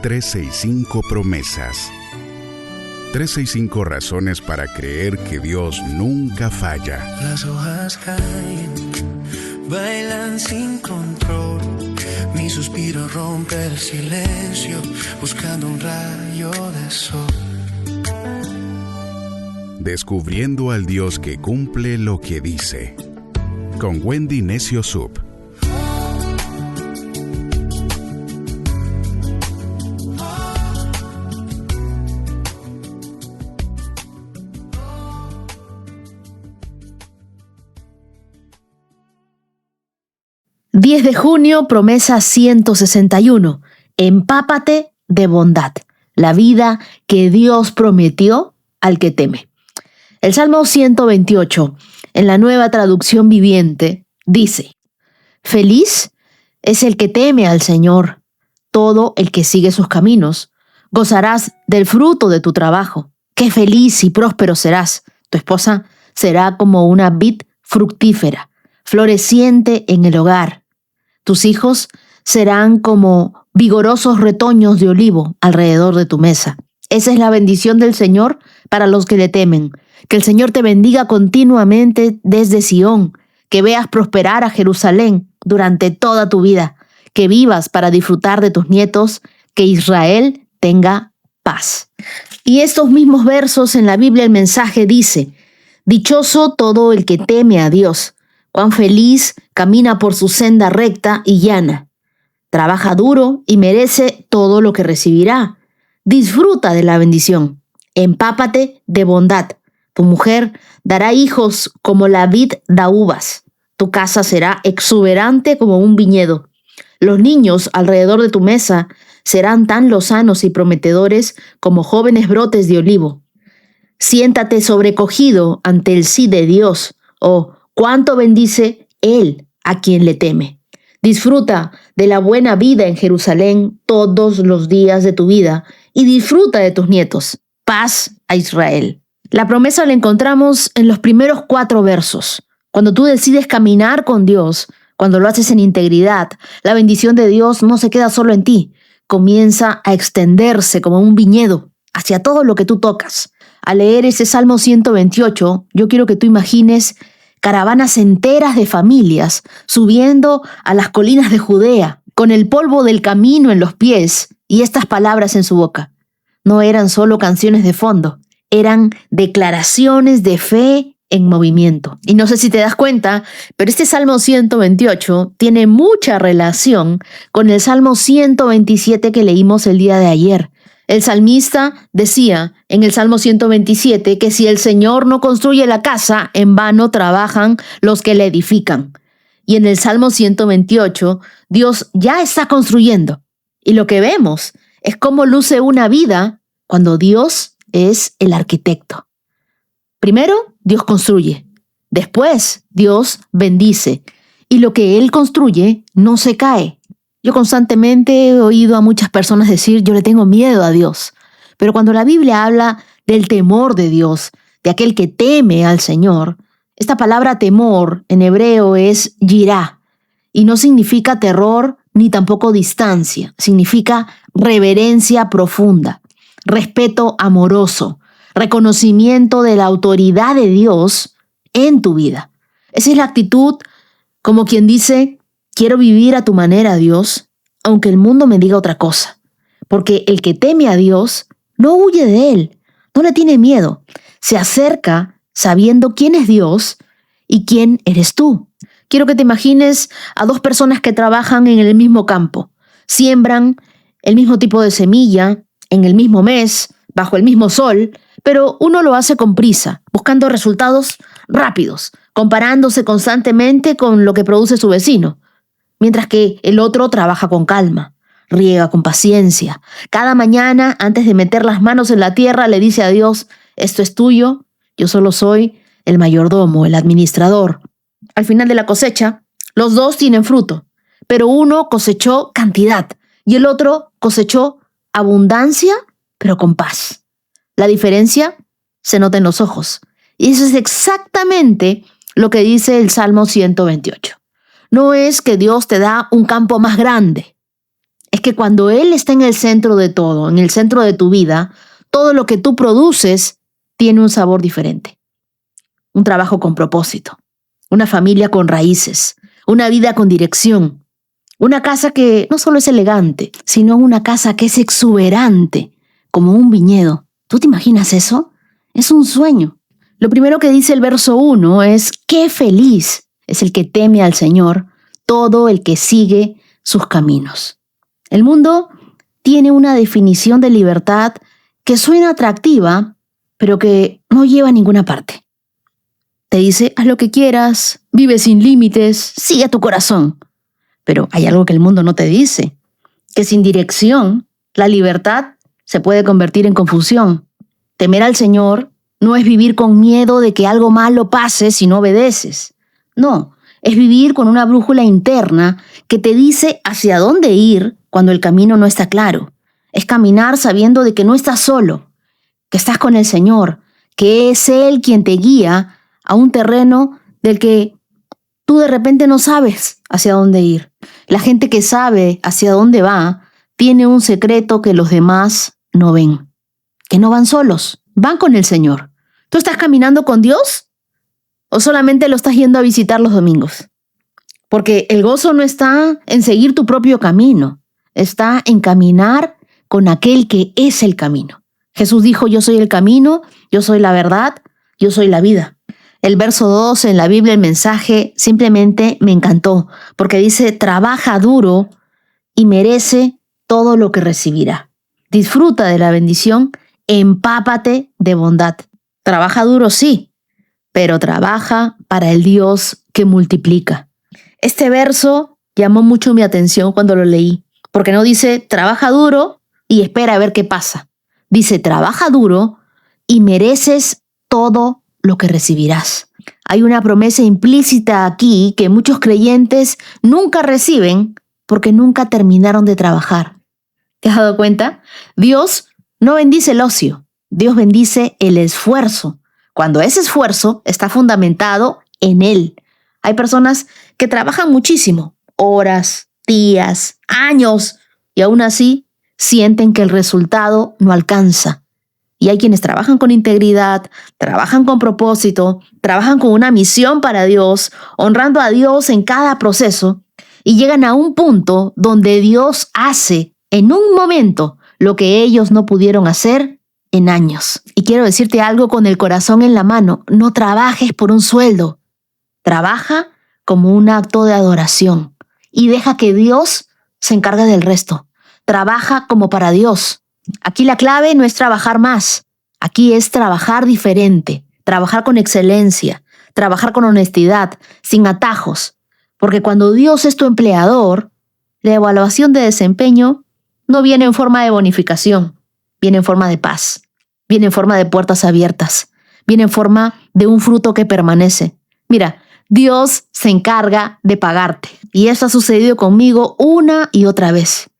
365 promesas. 365 razones para creer que Dios nunca falla. Las hojas caen, bailan sin control. Mi suspiro rompe el silencio, buscando un rayo de sol. Descubriendo al Dios que cumple lo que dice. Con Wendy Necio Sub. ...10 de junio, promesa 161. Empápate de bondad, la vida que Dios prometió al que teme. El Salmo 128, en la Nueva Traducción Viviente, dice: Feliz es el que teme al Señor, todo el que sigue sus caminos. Gozarás del fruto de tu trabajo. Qué feliz y próspero serás. Tu esposa será como una vid fructífera, floreciente en el hogar. Tus hijos serán como vigorosos retoños de olivo alrededor de tu mesa. Esa es la bendición del Señor para los que le temen. Que el Señor te bendiga continuamente desde Sión, que veas prosperar a Jerusalén durante toda tu vida, que vivas para disfrutar de tus nietos, que Israel tenga paz. Y estos mismos versos en la Biblia, el mensaje dice: Dichoso todo el que teme a Dios. Cuán feliz camina por su senda recta y llana. Trabaja duro y merece todo lo que recibirá. Disfruta de la bendición. Empápate de bondad. Tu mujer dará hijos como la vid da uvas. Tu casa será exuberante como un viñedo. Los niños alrededor de tu mesa serán tan lozanos y prometedores como jóvenes brotes de olivo. Siéntate sobrecogido ante el sí de Dios. Oh, cuánto bendice Él a quien le teme. Disfruta de la buena vida en Jerusalén todos los días de tu vida y disfruta de tus nietos. Paz a Israel. La promesa la encontramos en los primeros 4 versos. Cuando tú decides caminar con Dios, cuando lo haces en integridad, la bendición de Dios no se queda solo en ti. Comienza a extenderse como un viñedo hacia todo lo que tú tocas. Al leer ese Salmo 128, yo quiero que tú imagines caravanas enteras de familias subiendo a las colinas de Judea, con el polvo del camino en los pies y estas palabras en su boca. No eran solo canciones de fondo, eran declaraciones de fe en movimiento. Y no sé si te das cuenta, pero este Salmo 128 tiene mucha relación con el Salmo 127 que leímos el día de ayer. El salmista decía en el Salmo 127 que si el Señor no construye la casa, en vano trabajan los que la edifican. Y en el Salmo 128, Dios ya está construyendo. Y lo que vemos es cómo luce una vida cuando Dios es el arquitecto. Primero, Dios construye. Después, Dios bendice. Y lo que Él construye no se cae. Yo constantemente he oído a muchas personas decir: yo le tengo miedo a Dios. Pero cuando la Biblia habla del temor de Dios, de aquel que teme al Señor, esta palabra temor en hebreo es yirá, y no significa terror ni tampoco distancia, significa reverencia profunda, respeto amoroso, reconocimiento de la autoridad de Dios en tu vida. Esa es la actitud como quien dice: quiero vivir a tu manera, Dios, aunque el mundo me diga otra cosa. Porque el que teme a Dios no huye de Él, no le tiene miedo. Se acerca sabiendo quién es Dios y quién eres tú. Quiero que te imagines a 2 personas que trabajan en el mismo campo. Siembran el mismo tipo de semilla, en el mismo mes, bajo el mismo sol, pero uno lo hace con prisa, buscando resultados rápidos, comparándose constantemente con lo que produce su vecino. Mientras que el otro trabaja con calma, riega con paciencia. Cada mañana, antes de meter las manos en la tierra, le dice a Dios: esto es tuyo, yo solo soy el mayordomo, el administrador. Al final de la cosecha, los 2 tienen fruto, pero uno cosechó cantidad y el otro cosechó abundancia, pero con paz. La diferencia se nota en los ojos. Y eso es exactamente lo que dice el Salmo 128. No es que Dios te da un campo más grande, es que cuando Él está en el centro de todo, en el centro de tu vida, todo lo que tú produces tiene un sabor diferente. Un trabajo con propósito, una familia con raíces, una vida con dirección, una casa que no solo es elegante, sino una casa que es exuberante, como un viñedo. ¿Tú te imaginas eso? Es un sueño. Lo primero que dice el verso 1 es: qué feliz es el que teme al Señor, todo el que sigue sus caminos. El mundo tiene una definición de libertad que suena atractiva, pero que no lleva a ninguna parte. Te dice: haz lo que quieras, vive sin límites, sigue tu corazón. Pero hay algo que el mundo no te dice, que sin dirección, la libertad se puede convertir en confusión. Temer al Señor no es vivir con miedo de que algo malo pase si no obedeces. No, es vivir con una brújula interna que te dice hacia dónde ir cuando el camino no está claro. Es caminar sabiendo de que no estás solo, que estás con el Señor, que es Él quien te guía a un terreno del que tú de repente no sabes hacia dónde ir. La gente que sabe hacia dónde va tiene un secreto que los demás no ven, que no van solos, van con el Señor. ¿Tú estás caminando con Dios o solamente lo estás yendo a visitar los domingos? Porque el gozo no está en seguir tu propio camino, está en caminar con aquel que es el camino. Jesús dijo: yo soy el camino, yo soy la verdad, yo soy la vida. El verso 2 en la Biblia, el mensaje, simplemente me encantó, porque dice: trabaja duro y merece todo lo que recibirá. Disfruta de la bendición, empápate de bondad. Trabaja duro, sí, pero trabaja para el Dios que multiplica. Este verso llamó mucho mi atención cuando lo leí, porque no dice trabaja duro y espera a ver qué pasa. Dice: trabaja duro y mereces todo lo que recibirás. Hay una promesa implícita aquí que muchos creyentes nunca reciben porque nunca terminaron de trabajar. ¿Te has dado cuenta? Dios no bendice el ocio, Dios bendice el esfuerzo, cuando ese esfuerzo está fundamentado en Él. Hay personas que trabajan muchísimo, horas, días, años, y aún así sienten que el resultado no alcanza. Y hay quienes trabajan con integridad, trabajan con propósito, trabajan con una misión para Dios, honrando a Dios en cada proceso, y llegan a un punto donde Dios hace en un momento lo que ellos no pudieron hacer en años. Y quiero decirte algo con el corazón en la mano: no trabajes por un sueldo, trabaja como un acto de adoración y deja que Dios se encargue del resto. Trabaja como para Dios. Aquí la clave no es trabajar más, aquí es trabajar diferente, trabajar con excelencia, trabajar con honestidad, sin atajos, porque cuando Dios es tu empleador, la evaluación de desempeño no viene en forma de bonificación, viene en forma de paz, viene en forma de puertas abiertas, viene en forma de un fruto que permanece. Mira, Dios se encarga de pagarte, y eso ha sucedido conmigo una y otra vez.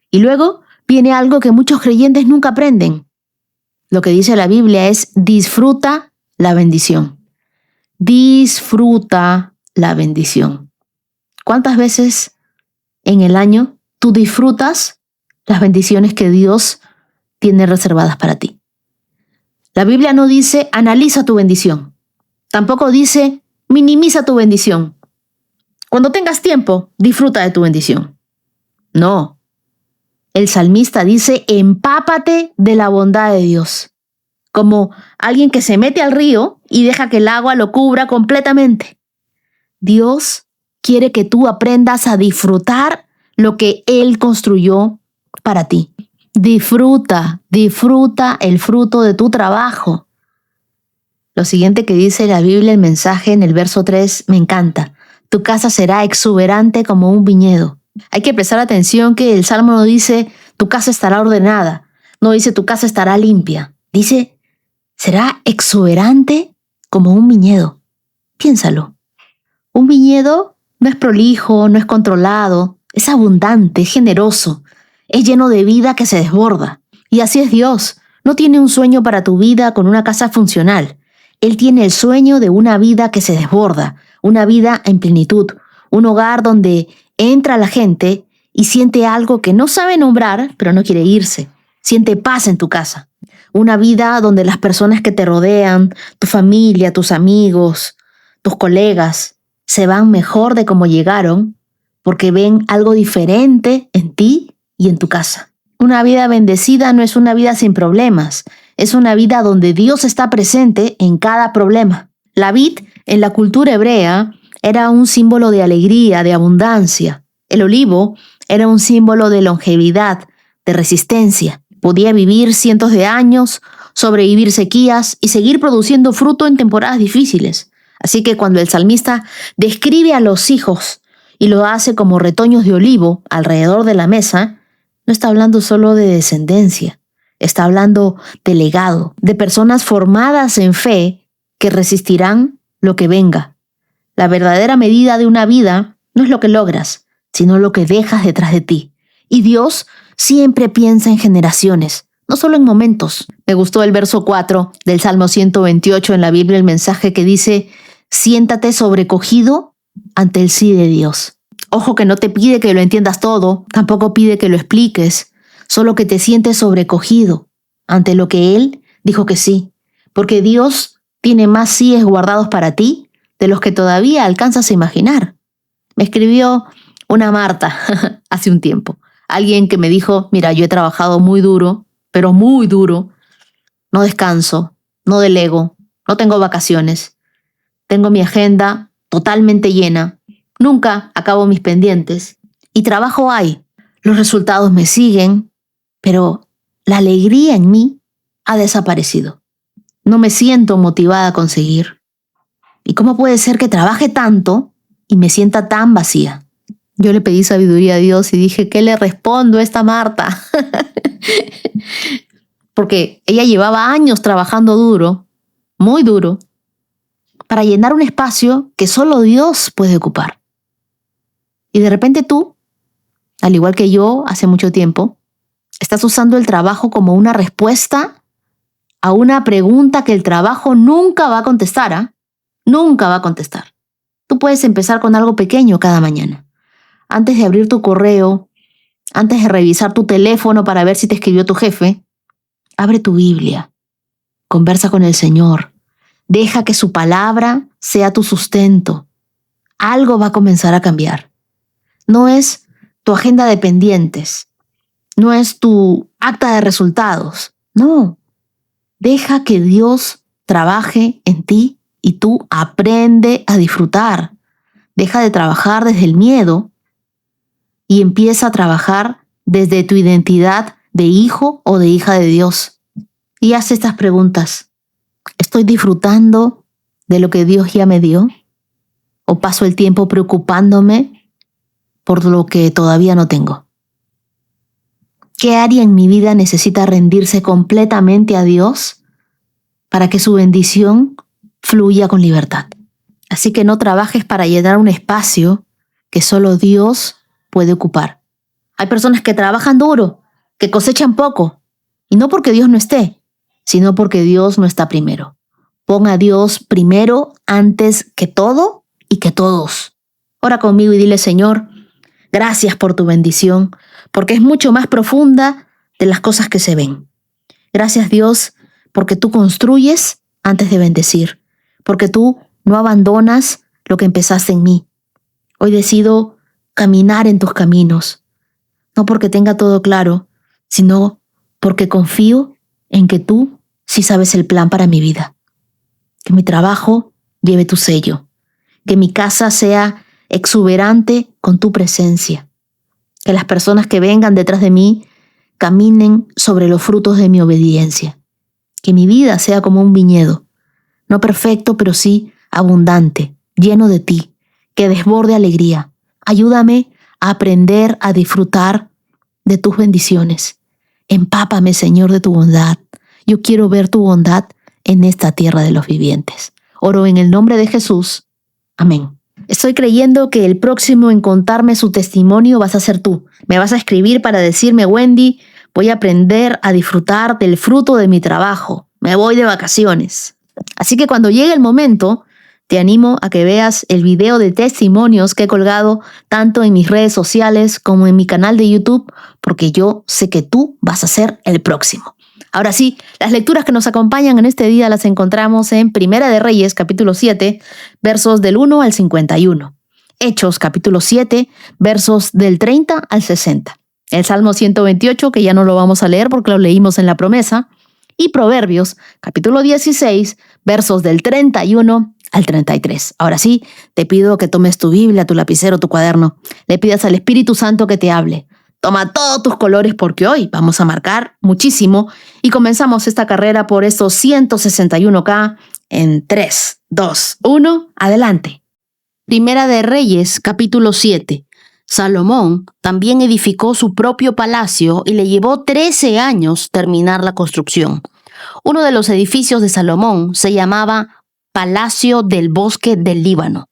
Y luego viene algo que muchos creyentes nunca aprenden. Lo que dice la Biblia es: disfruta la bendición. Disfruta la bendición. ¿Cuántas veces en el año tú disfrutas las bendiciones que Dios tiene reservadas para ti? La Biblia no dice analiza tu bendición. Tampoco dice minimiza tu bendición. Cuando tengas tiempo, disfruta de tu bendición. No. El salmista dice: empápate de la bondad de Dios. Como alguien que se mete al río y deja que el agua lo cubra completamente. Dios quiere que tú aprendas a disfrutar lo que Él construyó para ti. Disfruta el fruto de tu trabajo. Lo siguiente que dice la Biblia, el mensaje en el verso 3, me encanta. Tu casa será exuberante como un viñedo. Hay que prestar atención que el Salmo no dice tu casa estará ordenada, no dice tu casa estará limpia. Dice será exuberante como un viñedo. Piénsalo. Un viñedo no es prolijo, no es controlado, es abundante, es generoso, es lleno de vida que se desborda. Y así es Dios. No tiene un sueño para tu vida con una casa funcional. Él tiene el sueño de una vida que se desborda, una vida en plenitud, un hogar donde entra la gente y siente algo que no sabe nombrar, pero no quiere irse. Siente paz en tu casa. Una vida donde las personas que te rodean, tu familia, tus amigos, tus colegas, se van mejor de cómo llegaron porque ven algo diferente en ti y en tu casa. Una vida bendecida no es una vida sin problemas, es una vida donde Dios está presente en cada problema. La vid en la cultura hebrea era un símbolo de alegría, de abundancia. El olivo era un símbolo de longevidad, de resistencia. Podía vivir cientos de años, sobrevivir sequías y seguir produciendo fruto en temporadas difíciles. Así que cuando el salmista describe a los hijos y lo hace como retoños de olivo alrededor de la mesa, no está hablando solo de descendencia, está hablando de legado, de personas formadas en fe que resistirán lo que venga. La verdadera medida de una vida no es lo que logras, sino lo que dejas detrás de ti. Y Dios siempre piensa en generaciones, no solo en momentos. Me gustó el verso 4 del Salmo 128 en la Biblia, el mensaje que dice: siéntate sobrecogido ante el sí de Dios. Ojo que no te pide que lo entiendas todo, tampoco pide que lo expliques, solo que te sientes sobrecogido ante lo que Él dijo que sí, porque Dios tiene más síes guardados para ti de los que todavía alcanzas a imaginar. Me escribió una Marta hace un tiempo, alguien que me dijo: mira, yo he trabajado muy duro, pero muy duro, no descanso, no delego, no tengo vacaciones, tengo mi agenda totalmente llena, nunca acabo mis pendientes y trabajo hay. Los resultados me siguen, pero la alegría en mí ha desaparecido. No me siento motivada a conseguir. ¿Y cómo puede ser que trabaje tanto y me sienta tan vacía? Yo le pedí sabiduría a Dios y dije: ¿qué le respondo a esta Marta? Porque ella llevaba años trabajando duro, muy duro, para llenar un espacio que solo Dios puede ocupar. Y de repente tú, al igual que yo hace mucho tiempo, estás usando el trabajo como una respuesta a una pregunta que el trabajo nunca va a contestar, ¿ah? Nunca va a contestar. Tú puedes empezar con algo pequeño cada mañana. Antes de abrir tu correo, antes de revisar tu teléfono para ver si te escribió tu jefe, abre tu Biblia, conversa con el Señor, deja que su palabra sea tu sustento. Algo va a comenzar a cambiar. No es tu agenda de pendientes, no es tu acta de resultados, no. Deja que Dios trabaje en ti y tú aprende a disfrutar. Deja de trabajar desde el miedo y empieza a trabajar desde tu identidad de hijo o de hija de Dios. Y haz estas preguntas. ¿Estoy disfrutando de lo que Dios ya me dio? ¿O paso el tiempo preocupándome por lo que todavía no tengo? ¿Qué área en mi vida necesita rendirse completamente a Dios para que su bendición fluya con libertad? Así que no trabajes para llenar un espacio que solo Dios puede ocupar. Hay personas que trabajan duro, que cosechan poco, y no porque Dios no esté, sino porque Dios no está primero. Pon a Dios primero antes que todo y que todos. Ora conmigo y dile: Señor, gracias por tu bendición, porque es mucho más profunda de las cosas que se ven. Gracias, Dios, porque tú construyes antes de bendecir, porque tú no abandonas lo que empezaste en mí. Hoy decido caminar en tus caminos, no porque tenga todo claro, sino porque confío en que tú sí sabes el plan para mi vida. Que mi trabajo lleve tu sello, que mi casa sea exuberante con tu presencia, que las personas que vengan detrás de mí caminen sobre los frutos de mi obediencia, que mi vida sea como un viñedo, no perfecto, pero sí abundante, lleno de ti, que desborde alegría. Ayúdame a aprender a disfrutar de tus bendiciones. Empápame, Señor, de tu bondad. Yo quiero ver tu bondad en esta tierra de los vivientes. Oro en el nombre de Jesús. Amén. Estoy creyendo que el próximo en contarme su testimonio vas a ser tú. Me vas a escribir para decirme: Wendy, voy a aprender a disfrutar del fruto de mi trabajo. Me voy de vacaciones. Así que cuando llegue el momento, Te animo a que veas el video de testimonios que he colgado tanto en mis redes sociales como en mi canal de YouTube, porque yo sé que tú vas a ser el próximo. Ahora sí, las lecturas que nos acompañan en este día las encontramos en Primera de Reyes, capítulo 7, versos del 1 al 51. Hechos, capítulo 7, versos del 30 al 60. El Salmo 128, que ya no lo vamos a leer porque lo leímos en la promesa. Y Proverbios, capítulo 16, versos del 31 al 33. Ahora sí, te pido que tomes tu Biblia, tu lapicero, tu cuaderno. Le pidas al Espíritu Santo que te hable. Toma todos tus colores porque hoy vamos a marcar muchísimo y comenzamos esta carrera por estos 161K en 3, 2, 1, adelante. Primera de Reyes, capítulo 7. Salomón también edificó su propio palacio y le llevó 13 años terminar la construcción. Uno de los edificios de Salomón se llamaba Palacio del Bosque del Líbano.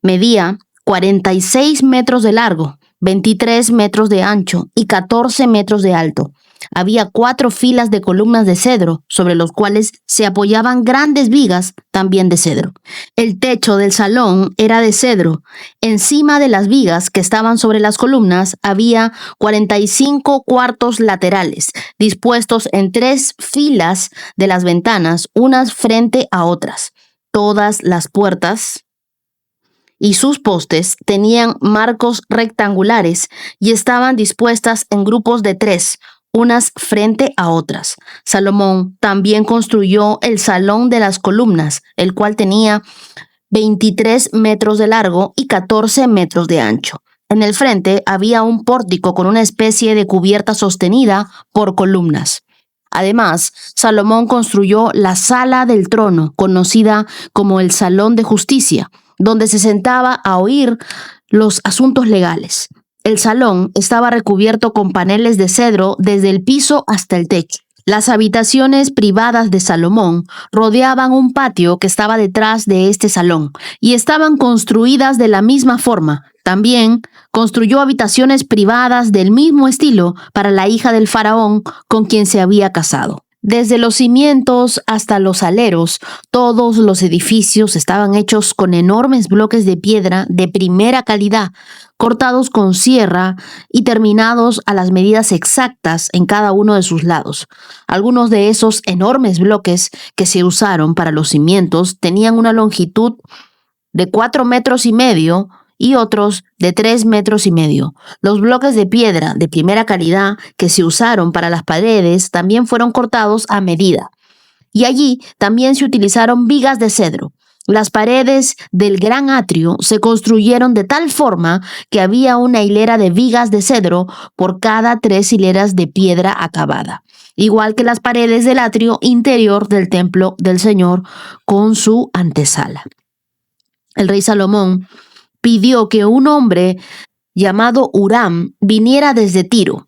Medía 46 metros de largo, 23 metros de ancho y 14 metros de alto. Había 4 filas de columnas de cedro sobre los cuales se apoyaban grandes vigas también de cedro. El techo del salón era de cedro. Encima de las vigas que estaban sobre las columnas había 45 cuartos laterales, dispuestos en 3 filas de las ventanas, unas frente a otras. Todas las puertas y sus postes tenían marcos rectangulares y estaban dispuestas en grupos de 3, unas frente a otras. Salomón también construyó el Salón de las Columnas, el cual tenía 23 metros de largo y 14 metros de ancho. En el frente había un pórtico con una especie de cubierta sostenida por columnas. Además, Salomón construyó la Sala del Trono, conocida como el Salón de Justicia, donde se sentaba a oír los asuntos legales. El salón estaba recubierto con paneles de cedro desde el piso hasta el techo. Las habitaciones privadas de Salomón rodeaban un patio que estaba detrás de este salón y estaban construidas de la misma forma. También construyó habitaciones privadas del mismo estilo para la hija del faraón con quien se había casado. Desde los cimientos hasta los aleros, todos los edificios estaban hechos con enormes bloques de piedra de primera calidad, cortados con sierra y terminados a las medidas exactas en cada uno de sus lados. Algunos de esos enormes bloques que se usaron para los cimientos tenían una longitud de 4,5 metros y otros de 3,5 metros. Los bloques de piedra de primera calidad que se usaron para las paredes también fueron cortados a medida. Y allí también se utilizaron vigas de cedro. Las paredes del gran atrio se construyeron de tal forma que había una hilera de vigas de cedro por cada 3 hileras de piedra acabada, igual que las paredes del atrio interior del templo del Señor con su antesala. El rey Salomón pidió que un hombre llamado Huram viniera desde Tiro.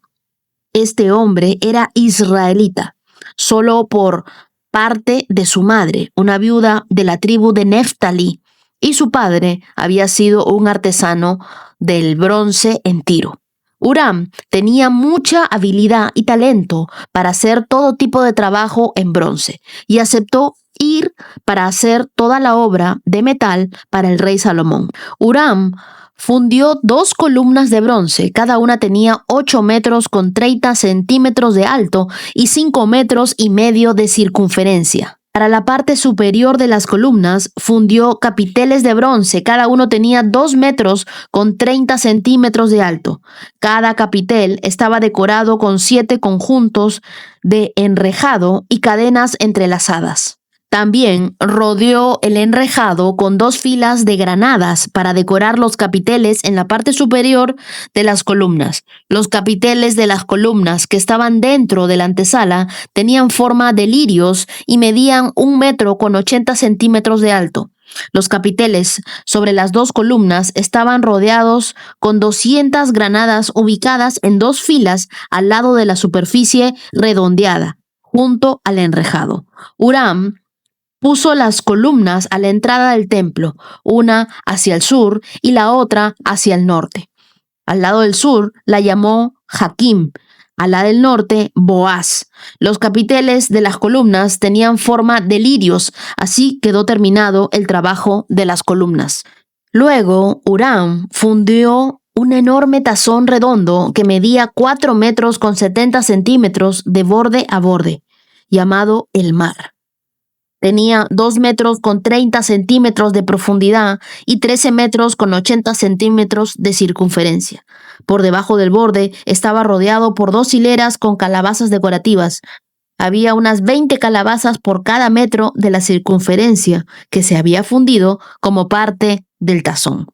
Este hombre era israelita, solo por parte de su madre, una viuda de la tribu de Neftalí, y su padre había sido un artesano del bronce en Tiro. Huram tenía mucha habilidad y talento para hacer todo tipo de trabajo en bronce y aceptó ir para hacer toda la obra de metal para el rey Salomón. Huram fundió 2 columnas de bronce, cada una tenía 8 metros con 30 centímetros de alto y 5,5 metros de circunferencia. Para la parte superior de las columnas fundió capiteles de bronce, cada uno tenía 2 metros con 30 centímetros de alto. Cada capitel estaba decorado con 7 conjuntos de enrejado y cadenas entrelazadas. También rodeó el enrejado con 2 filas de granadas para decorar los capiteles en la parte superior de las columnas. Los capiteles de las columnas que estaban dentro de la antesala tenían forma de lirios y medían 1 metro con 80 centímetros de alto. Los capiteles sobre las 2 columnas estaban rodeados con 200 granadas ubicadas en 2 filas al lado de la superficie redondeada, junto al enrejado. Huram puso las columnas a la entrada del templo, una hacia el sur y la otra hacia el norte. Al lado del sur la llamó Jaquim, A la del norte, Boaz. Los capiteles de las columnas tenían forma de lirios, así quedó terminado el trabajo de las columnas. Luego, Huram fundió un enorme tazón redondo que medía 4 metros con 70 centímetros de borde a borde, llamado el mar. Tenía 2 metros con 30 centímetros de profundidad y 13 metros con 80 centímetros de circunferencia. Por debajo del borde estaba rodeado por 2 hileras con calabazas decorativas. Había unas 20 calabazas por cada metro de la circunferencia que se había fundido como parte del tazón.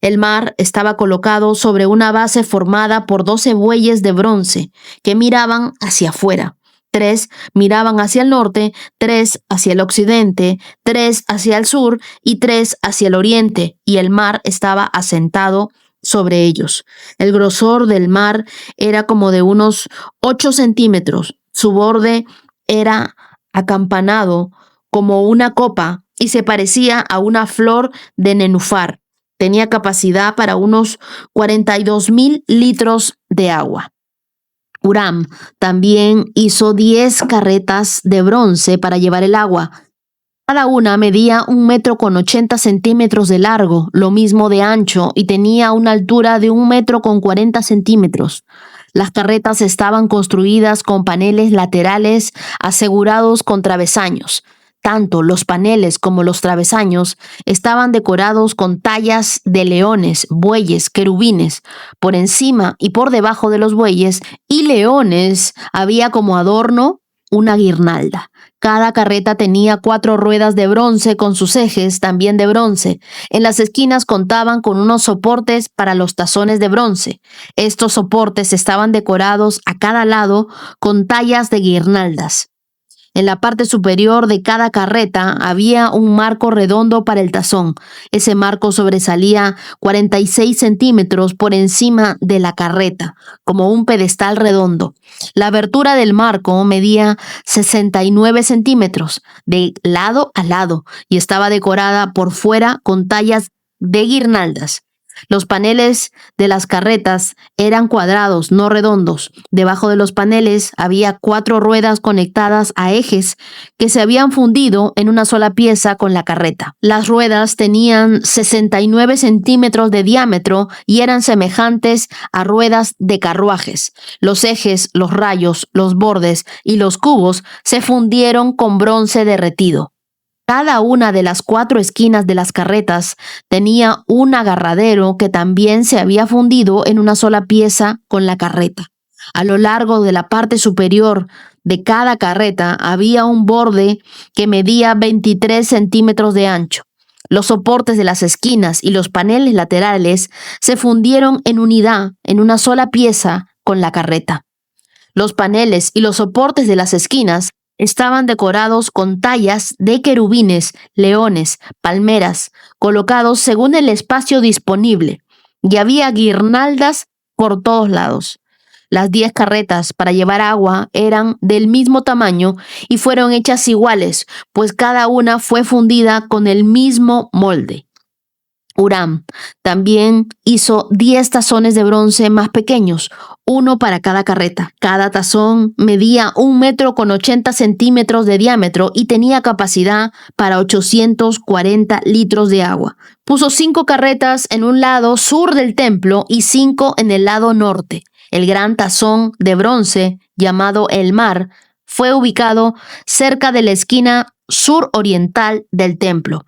El mar estaba colocado sobre una base formada por 12 bueyes de bronce que miraban hacia afuera. 3 miraban hacia el norte, 3 hacia el occidente, 3 hacia el sur y 3 hacia el oriente, y el mar estaba asentado sobre ellos. El grosor del mar era como de unos 8 centímetros. Su borde era acampanado como una copa y se parecía a una flor de nenúfar. Tenía capacidad para unos 42,000 litros de agua. Huram también hizo 10 carretas de bronce para llevar el agua. Cada una medía 1 metro con 80 centímetros de largo, lo mismo de ancho, y tenía una altura de 1 metro con 40 centímetros. Las carretas estaban construidas con paneles laterales asegurados con travesaños. Tanto los paneles como los travesaños estaban decorados con tallas de leones, bueyes, querubines. Por encima y por debajo de los bueyes y leones había como adorno una guirnalda. Cada carreta tenía 4 ruedas de bronce con sus ejes también de bronce. En las esquinas contaban con unos soportes para los tazones de bronce. Estos soportes estaban decorados a cada lado con tallas de guirnaldas. En la parte superior de cada carreta había un marco redondo para el tazón. Ese marco sobresalía 46 centímetros por encima de la carreta, como un pedestal redondo. La abertura del marco medía 69 centímetros de lado a lado y estaba decorada por fuera con tallas de guirnaldas. Los paneles de las carretas eran cuadrados, no redondos. Debajo de los paneles había 4 ruedas conectadas a ejes que se habían fundido en una sola pieza con la carreta. Las ruedas tenían 69 centímetros de diámetro y eran semejantes a ruedas de carruajes. Los ejes, los rayos, los bordes y los cubos se fundieron con bronce derretido. Cada una de las 4 esquinas de las carretas tenía un agarradero que también se había fundido en una sola pieza con la carreta. A lo largo de la parte superior de cada carreta había un borde que medía 23 centímetros de ancho. Los soportes de las esquinas y los paneles laterales se fundieron en unidad en una sola pieza con la carreta. Los paneles y los soportes de las esquinas estaban decorados con tallas de querubines, leones, palmeras, colocados según el espacio disponible, y había guirnaldas por todos lados. Las 10 carretas para llevar agua eran del mismo tamaño y fueron hechas iguales, pues cada una fue fundida con el mismo molde. Huram también hizo 10 tazones de bronce más pequeños, uno para cada carreta. Cada tazón medía 1 metro con 80 centímetros de diámetro y tenía capacidad para 840 litros de agua. Puso 5 carretas en un lado sur del templo y 5 en el lado norte. El gran tazón de bronce, llamado el mar, fue ubicado cerca de la esquina suroriental del templo.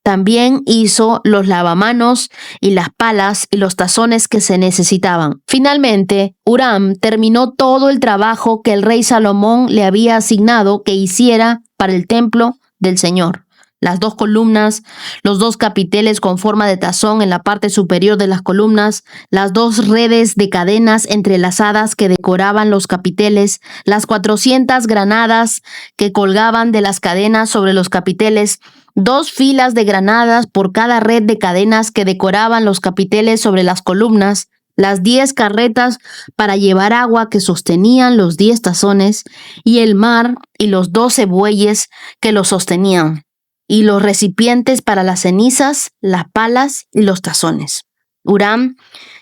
También hizo los lavamanos y las palas y los tazones que se necesitaban. Finalmente, Huram terminó todo el trabajo que el rey Salomón le había asignado que hiciera para el templo del Señor. Las 2 columnas, los 2 capiteles con forma de tazón en la parte superior de las columnas, las 2 redes de cadenas entrelazadas que decoraban los capiteles, las 400 granadas que colgaban de las cadenas sobre los capiteles, 2 filas de granadas por cada red de cadenas que decoraban los capiteles sobre las columnas, las 10 carretas para llevar agua que sostenían los 10 tazones, y el mar y los 12 bueyes que lo sostenían, y los recipientes para las cenizas, las palas y los tazones. Huram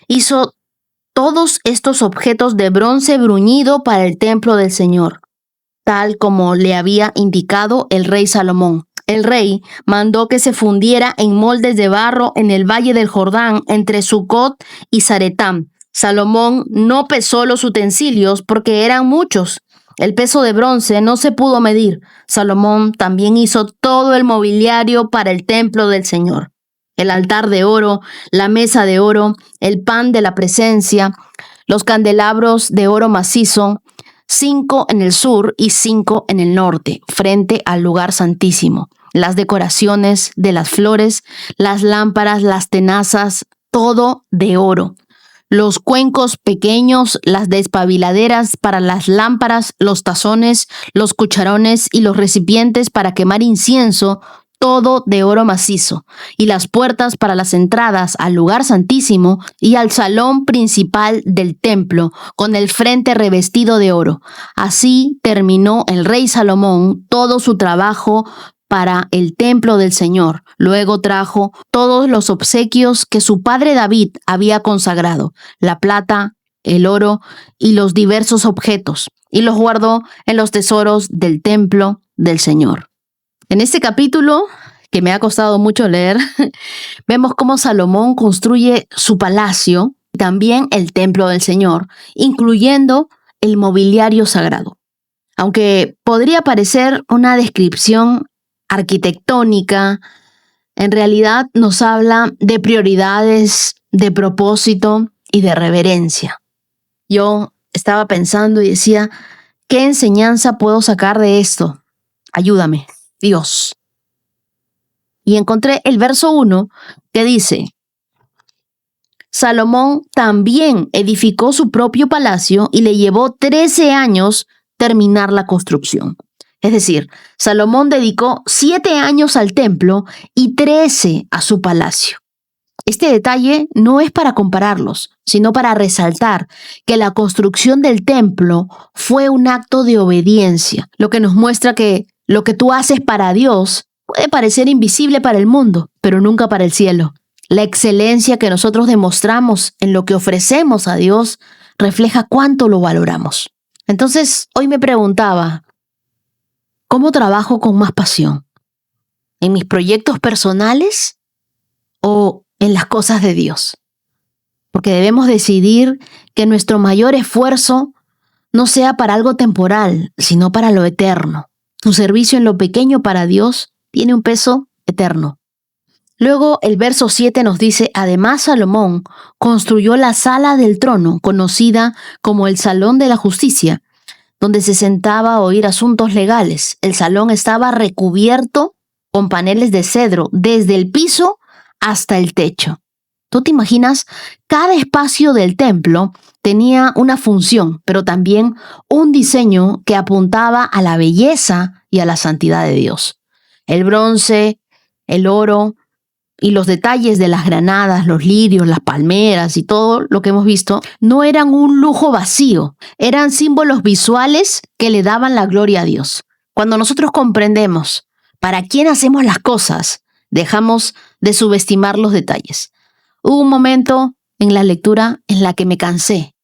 hizo todos estos objetos de bronce bruñido para el templo del Señor, tal como le había indicado el rey Salomón. El rey mandó que se fundiera en moldes de barro en el valle del Jordán entre Sucot y Zaretán. Salomón no pesó los utensilios porque eran muchos. El peso de bronce no se pudo medir. Salomón también hizo todo el mobiliario para el templo del Señor: el altar de oro, la mesa de oro, el pan de la presencia, los candelabros de oro macizo, 5 en el sur y 5 en el norte, frente al lugar santísimo. Las decoraciones de las flores, las lámparas, las tenazas, todo de oro. Los cuencos pequeños, las despabiladeras para las lámparas, los tazones, los cucharones y los recipientes para quemar incienso, todo de oro macizo, y las puertas para las entradas al lugar santísimo y al salón principal del templo, con el frente revestido de oro. Así terminó el rey Salomón todo su trabajo para el templo del Señor. Luego trajo todos los obsequios que su padre David había consagrado: la plata, el oro y los diversos objetos, y los guardó en los tesoros del templo del Señor. En este capítulo, que me ha costado mucho leer, vemos cómo Salomón construye su palacio, también el templo del Señor, incluyendo el mobiliario sagrado. Aunque podría parecer una descripción arquitectónica, en realidad nos habla de prioridades, de propósito y de reverencia. Yo estaba pensando y decía, ¿qué enseñanza puedo sacar de esto? Ayúdame, Dios. Y encontré el verso 1 que dice: Salomón también edificó su propio palacio y le llevó 13 años terminar la construcción. Es decir, Salomón dedicó 7 años al templo y 13 a su palacio. Este detalle no es para compararlos, sino para resaltar que la construcción del templo fue un acto de obediencia, lo que nos muestra que lo que tú haces para Dios puede parecer invisible para el mundo, pero nunca para el cielo. La excelencia que nosotros demostramos en lo que ofrecemos a Dios refleja cuánto lo valoramos. Entonces, hoy me preguntaba, ¿cómo trabajo con más pasión? ¿En mis proyectos personales o en las cosas de Dios? Porque debemos decidir que nuestro mayor esfuerzo no sea para algo temporal, sino para lo eterno. Tu servicio en lo pequeño para Dios tiene un peso eterno. Luego el verso 7 nos dice: además Salomón construyó la sala del trono, conocida como el Salón de la Justicia, donde se sentaba a oír asuntos legales. El salón estaba recubierto con paneles de cedro, desde el piso hasta el techo. ¿Tú te imaginas? Cada espacio del templo tenía una función, pero también un diseño que apuntaba a la belleza y a la santidad de Dios. El bronce, el oro y los detalles de las granadas, los lirios, las palmeras y todo lo que hemos visto no eran un lujo vacío, eran símbolos visuales que le daban la gloria a Dios. Cuando nosotros comprendemos para quién hacemos las cosas, dejamos de subestimar los detalles. Hubo un momento en la lectura en la que me cansé.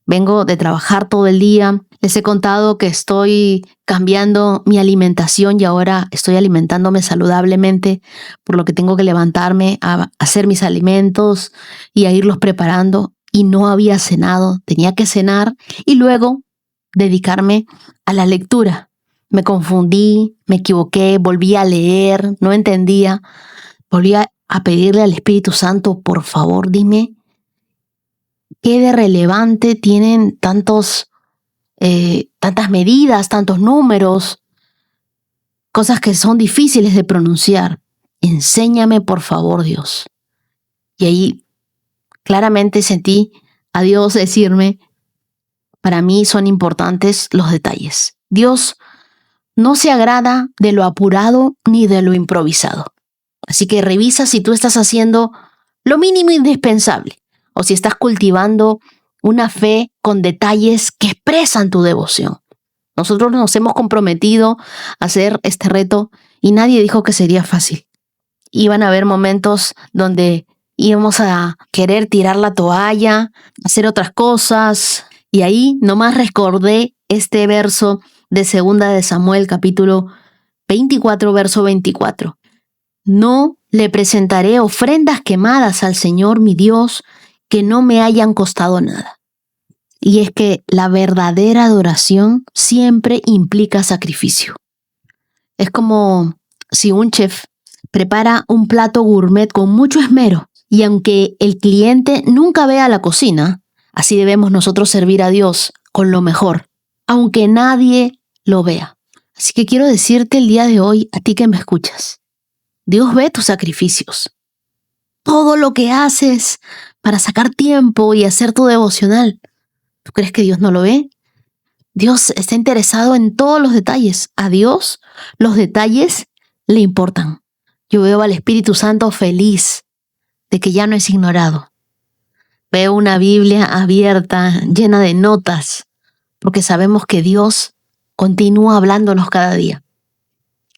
Vengo de trabajar todo el día. Les he contado que estoy cambiando mi alimentación y ahora estoy alimentándome saludablemente, por lo que tengo que levantarme a hacer mis alimentos y a irlos preparando. Y no había cenado, tenía que cenar y luego dedicarme a la lectura. Me confundí, me equivoqué, volví a leer, no entendía. Volví a pedirle al Espíritu Santo, por favor, dime qué de relevante tienen tantas medidas, tantos números, cosas que son difíciles de pronunciar. Enséñame, por favor, Dios. Y ahí claramente sentí a Dios decirme, para mí son importantes los detalles. Dios no se agrada de lo apurado ni de lo improvisado. Así que revisa si tú estás haciendo lo mínimo indispensable o si estás cultivando una fe con detalles que expresan tu devoción. Nosotros nos hemos comprometido a hacer este reto y nadie dijo que sería fácil. Iban a haber momentos donde íbamos a querer tirar la toalla, hacer otras cosas. Y ahí nomás recordé este verso de 2 de Samuel, capítulo 24, verso 24. No le presentaré ofrendas quemadas al Señor mi Dios que no me hayan costado nada. Y es que la verdadera adoración siempre implica sacrificio. Es como si un chef prepara un plato gourmet con mucho esmero y aunque el cliente nunca vea la cocina, así debemos nosotros servir a Dios con lo mejor, aunque nadie lo vea. Así que quiero decirte el día de hoy, a ti que me escuchas, Dios ve tus sacrificios. Todo lo que haces para sacar tiempo y hacer tu devocional. ¿Tú crees que Dios no lo ve? Dios está interesado en todos los detalles. A Dios los detalles le importan. Yo veo al Espíritu Santo feliz de que ya no es ignorado. Veo una Biblia abierta, llena de notas, porque sabemos que Dios continúa hablándonos cada día.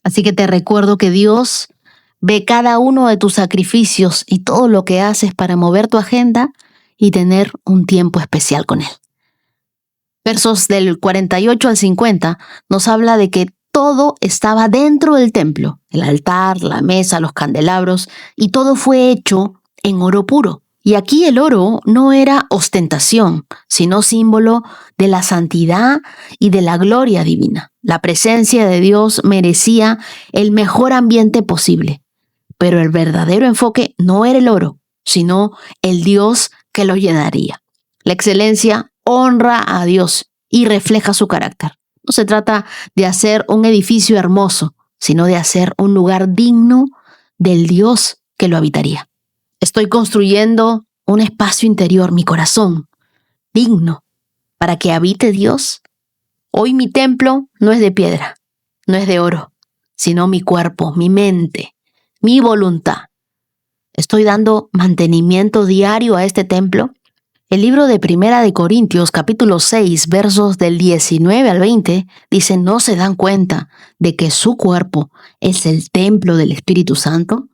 Así que te recuerdo que Dios ve cada uno de tus sacrificios y todo lo que haces para mover tu agenda y tener un tiempo especial con Él. Versos del 48 al 50 nos habla de que todo estaba dentro del templo, el altar, la mesa, los candelabros, y todo fue hecho en oro puro. Y aquí el oro no era ostentación, sino símbolo de la santidad y de la gloria divina. La presencia de Dios merecía el mejor ambiente posible, pero el verdadero enfoque no era el oro, sino el Dios que lo llenaría. La excelencia honra a Dios y refleja su carácter. No se trata de hacer un edificio hermoso, sino de hacer un lugar digno del Dios que lo habitaría. Estoy construyendo un espacio interior, mi corazón, digno, para que habite Dios. Hoy mi templo no es de piedra, no es de oro, sino mi cuerpo, mi mente, mi voluntad. Estoy dando mantenimiento diario a este templo. El libro de 1 de Corintios, capítulo 6, versos del 19 al 20, dice: ¿no se dan cuenta de que su cuerpo es el templo del Espíritu Santo?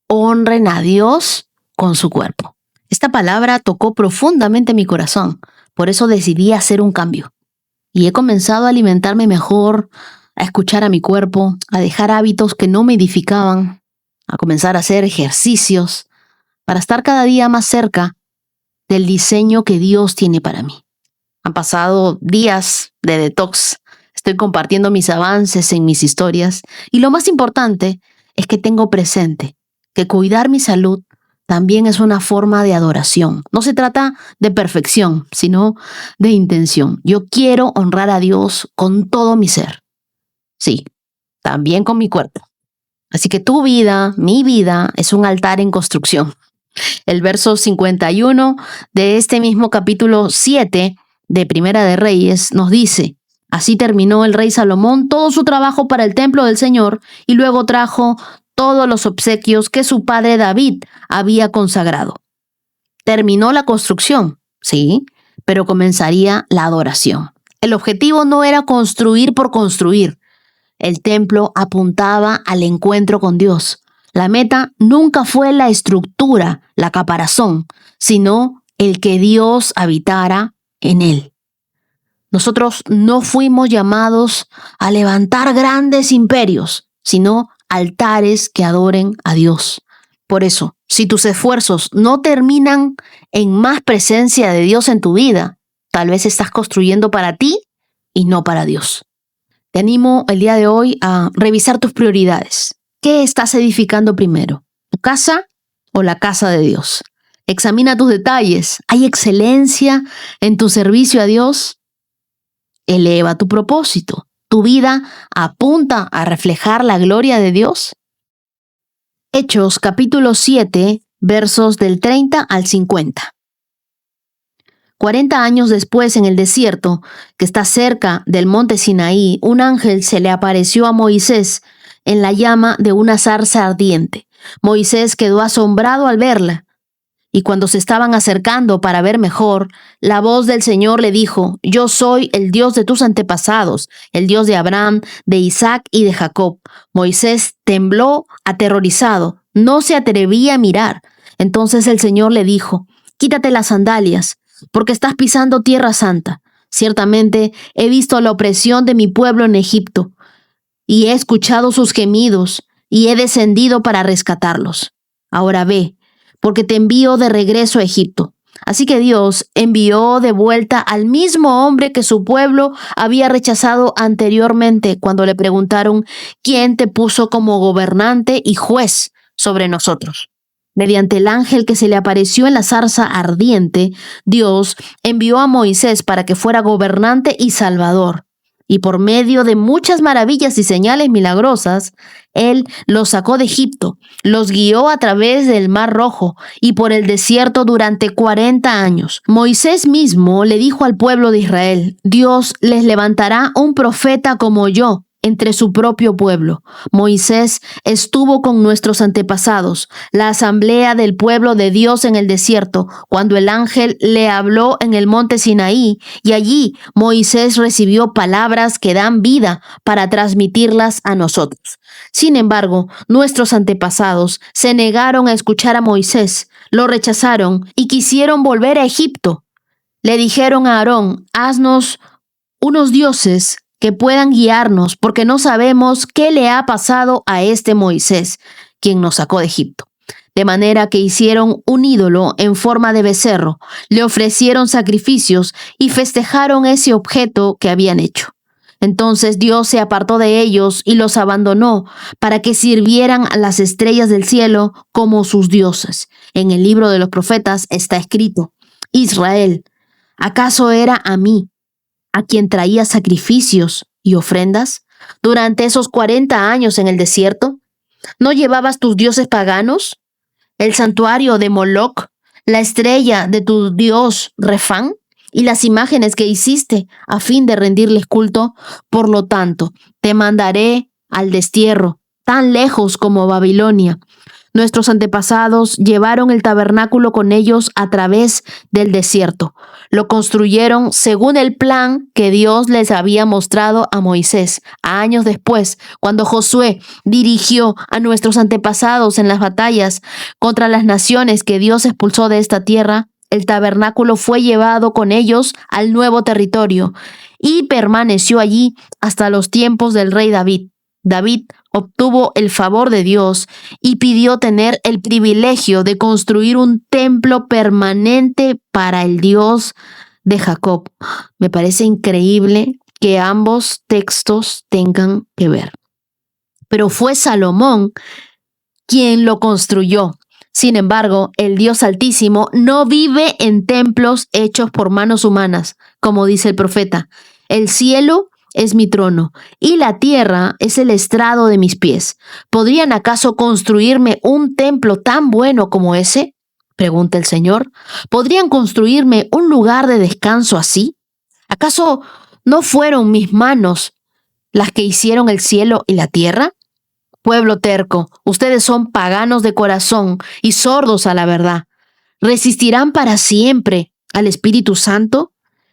Honren a Dios con su cuerpo. Esta palabra tocó profundamente mi corazón, por eso decidí hacer un cambio. Y he comenzado a alimentarme mejor, a escuchar a mi cuerpo, a dejar hábitos que no me edificaban, a comenzar a hacer ejercicios, para estar cada día más cerca del diseño que Dios tiene para mí. Han pasado días de detox, estoy compartiendo mis avances en mis historias y lo más importante es que tengo presente que cuidar mi salud también es una forma de adoración. No se trata de perfección, sino de intención. Yo quiero honrar a Dios con todo mi ser. Sí, también con mi cuerpo. Así que tu vida, mi vida, es un altar en construcción. El verso 51 de este mismo capítulo 7 de Primera de Reyes nos dice: así terminó el rey Salomón todo su trabajo para el templo del Señor y luego trajo todos los obsequios que su padre David había consagrado. Terminó la construcción, sí, pero comenzaría la adoración. El objetivo no era construir por construir. El templo apuntaba al encuentro con Dios. La meta nunca fue la estructura, la caparazón, sino el que Dios habitara en él. Nosotros no fuimos llamados a levantar grandes imperios, sino altares que adoren a Dios. Por eso, si tus esfuerzos no terminan en más presencia de Dios en tu vida, tal vez estás construyendo para ti y no para Dios. Te animo el día de hoy a revisar tus prioridades. ¿Qué estás edificando primero? ¿Tu casa o la casa de Dios? Examina tus detalles. ¿Hay excelencia en tu servicio a Dios? Eleva tu propósito. ¿Tu vida apunta a reflejar la gloria de Dios? Hechos capítulo 7, versos del 30 al 50. 40 años después, en el desierto, que está cerca del monte Sinaí, un ángel se le apareció a Moisés en la llama de una zarza ardiente. Moisés quedó asombrado al verla, y cuando se estaban acercando para ver mejor, la voz del Señor le dijo: yo soy el Dios de tus antepasados, el Dios de Abraham, de Isaac y de Jacob. Moisés tembló aterrorizado, no se atrevía a mirar. Entonces el Señor le dijo: quítate las sandalias, porque estás pisando tierra santa. Ciertamente he visto la opresión de mi pueblo en Egipto, y he escuchado sus gemidos, y he descendido para rescatarlos. Ahora ve, porque te envío de regreso a Egipto. Así que Dios envió de vuelta al mismo hombre que su pueblo había rechazado anteriormente cuando le preguntaron: ¿quién te puso como gobernante y juez sobre nosotros? Mediante el ángel que se le apareció en la zarza ardiente, Dios envió a Moisés para que fuera gobernante y salvador. Y por medio de muchas maravillas y señales milagrosas, Él los sacó de Egipto, los guió a través del Mar Rojo y por el desierto durante 40 años. Moisés mismo le dijo al pueblo de Israel: Dios les levantará un profeta como yo entre su propio pueblo. Moisés estuvo con nuestros antepasados, la asamblea del pueblo de Dios en el desierto, cuando el ángel le habló en el monte Sinaí, y allí Moisés recibió palabras que dan vida para transmitirlas a nosotros. Sin embargo, nuestros antepasados se negaron a escuchar a Moisés, lo rechazaron y quisieron volver a Egipto. Le dijeron a Aarón: haznos unos dioses que puedan guiarnos, porque no sabemos qué le ha pasado a este Moisés, quien nos sacó de Egipto. De manera que hicieron un ídolo en forma de becerro, le ofrecieron sacrificios y festejaron ese objeto que habían hecho. Entonces Dios se apartó de ellos y los abandonó para que sirvieran a las estrellas del cielo como sus dioses. En el libro de los profetas está escrito: Israel, ¿acaso era a mí a quien traía sacrificios y ofrendas durante esos 40 años en el desierto? ¿No llevabas tus dioses paganos, el santuario de Moloc, la estrella de tu dios Refán y las imágenes que hiciste a fin de rendirles culto? Por lo tanto, te mandaré al destierro, tan lejos como Babilonia. Nuestros antepasados llevaron el tabernáculo con ellos a través del desierto. Lo construyeron según el plan que Dios les había mostrado a Moisés. Años después, cuando Josué dirigió a nuestros antepasados en las batallas contra las naciones que Dios expulsó de esta tierra, el tabernáculo fue llevado con ellos al nuevo territorio y permaneció allí hasta los tiempos del rey David. David obtuvo el favor de Dios y pidió tener el privilegio de construir un templo permanente para el Dios de Jacob. Me parece increíble que ambos textos tengan que ver. Pero fue Salomón quien lo construyó. Sin embargo, el Dios Altísimo no vive en templos hechos por manos humanas, como dice el profeta. El cielo es mi trono, y la tierra es el estrado de mis pies. ¿Podrían acaso construirme un templo tan bueno como ese?, pregunta el Señor. ¿Podrían construirme un lugar de descanso así? ¿Acaso no fueron mis manos las que hicieron el cielo y la tierra? Pueblo terco, ustedes son paganos de corazón y sordos a la verdad. ¿Resistirán para siempre al Espíritu Santo?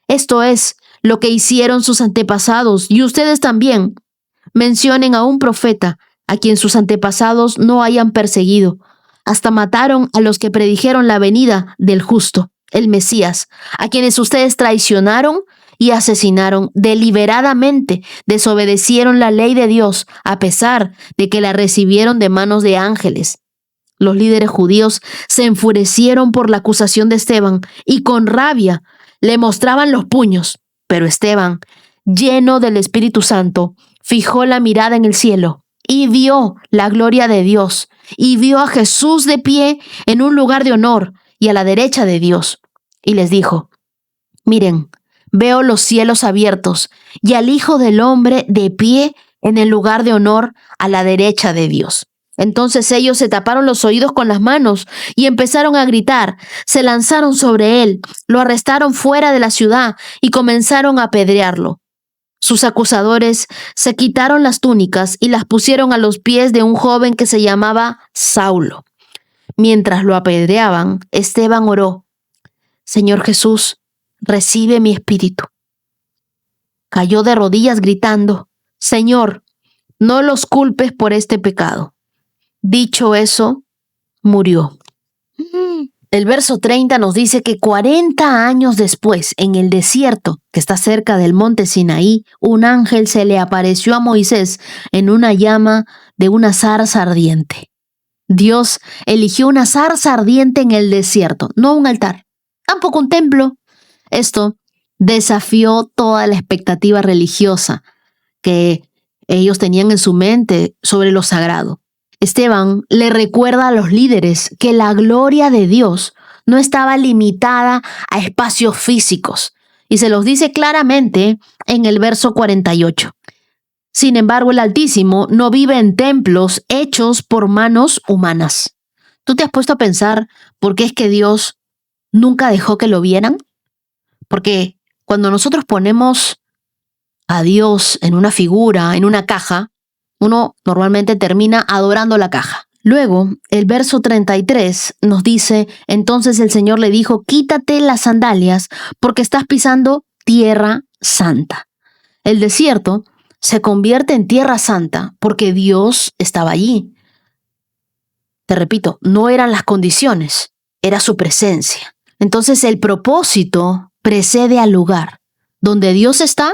Esto es lo que hicieron sus antepasados, y ustedes también. Mencionen a un profeta a quien sus antepasados no hayan perseguido. Hasta mataron a los que predijeron la venida del justo, el Mesías, a quienes ustedes traicionaron y asesinaron deliberadamente. Desobedecieron la ley de Dios, a pesar de que la recibieron de manos de ángeles. Los líderes judíos se enfurecieron por la acusación de Esteban y con rabia le mostraban los puños. Pero Esteban, lleno del Espíritu Santo, fijó la mirada en el cielo y vio la gloria de Dios, y vio a Jesús de pie en un lugar de honor y a la derecha de Dios. Y les dijo: miren, veo los cielos abiertos y al Hijo del Hombre de pie en el lugar de honor a la derecha de Dios. Entonces ellos se taparon los oídos con las manos y empezaron a gritar. Se lanzaron sobre él, lo arrestaron fuera de la ciudad y comenzaron a apedrearlo. Sus acusadores se quitaron las túnicas y las pusieron a los pies de un joven que se llamaba Saulo. Mientras lo apedreaban, Esteban oró: Señor Jesús, recibe mi espíritu. Cayó de rodillas gritando: Señor, no los culpes por este pecado. Dicho eso, murió. El verso 30 nos dice que 40 años después, en el desierto que está cerca del monte Sinaí, un ángel se le apareció a Moisés en una llama de una zarza ardiente. Dios eligió una zarza ardiente en el desierto, no un altar, tampoco un templo. Esto desafió toda la expectativa religiosa que ellos tenían en su mente sobre lo sagrado. Esteban le recuerda a los líderes que la gloria de Dios no estaba limitada a espacios físicos y se los dice claramente en el verso 48. Sin embargo, el Altísimo no vive en templos hechos por manos humanas. ¿Tú te has puesto a pensar por qué es que Dios nunca dejó que lo vieran? Porque cuando nosotros ponemos a Dios en una figura, en una caja, uno normalmente termina adorando la caja. Luego, el verso 33 nos dice, entonces el Señor le dijo, quítate las sandalias porque estás pisando tierra santa. El desierto se convierte en tierra santa porque Dios estaba allí. Te repito, no eran las condiciones, era su presencia. Entonces el propósito precede al lugar. Donde Dios está,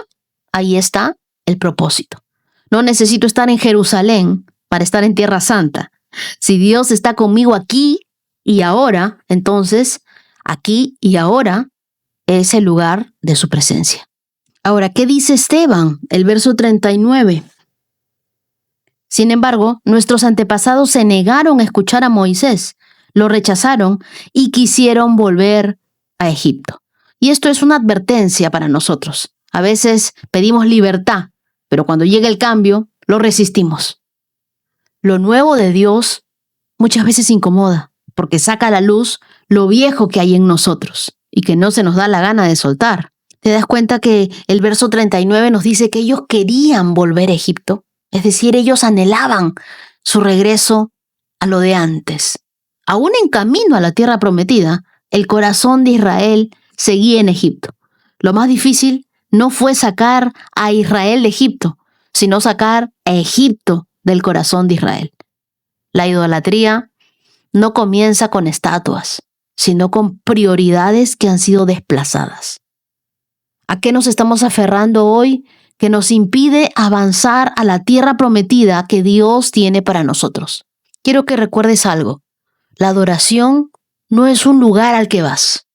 ahí está el propósito. No necesito estar en Jerusalén para estar en Tierra Santa. Si Dios está conmigo aquí y ahora, entonces aquí y ahora es el lugar de su presencia. Ahora, ¿qué dice Esteban? El verso 39. Sin embargo, nuestros antepasados se negaron a escuchar a Moisés, lo rechazaron y quisieron volver a Egipto. Y esto es una advertencia para nosotros. A veces pedimos libertad, pero cuando llega el cambio, lo resistimos. Lo nuevo de Dios muchas veces incomoda, porque saca a la luz lo viejo que hay en nosotros y que no se nos da la gana de soltar. ¿Te das cuenta que el verso 39 nos dice que ellos querían volver a Egipto? Es decir, ellos anhelaban su regreso a lo de antes. Aún en camino a la tierra prometida, el corazón de Israel seguía en Egipto. Lo más difícil no fue sacar a Israel de Egipto, sino sacar a Egipto del corazón de Israel. La idolatría no comienza con estatuas, sino con prioridades que han sido desplazadas. ¿A qué nos estamos aferrando hoy que nos impide avanzar a la tierra prometida que Dios tiene para nosotros? Quiero que recuerdes algo. La adoración no es un lugar al que vas,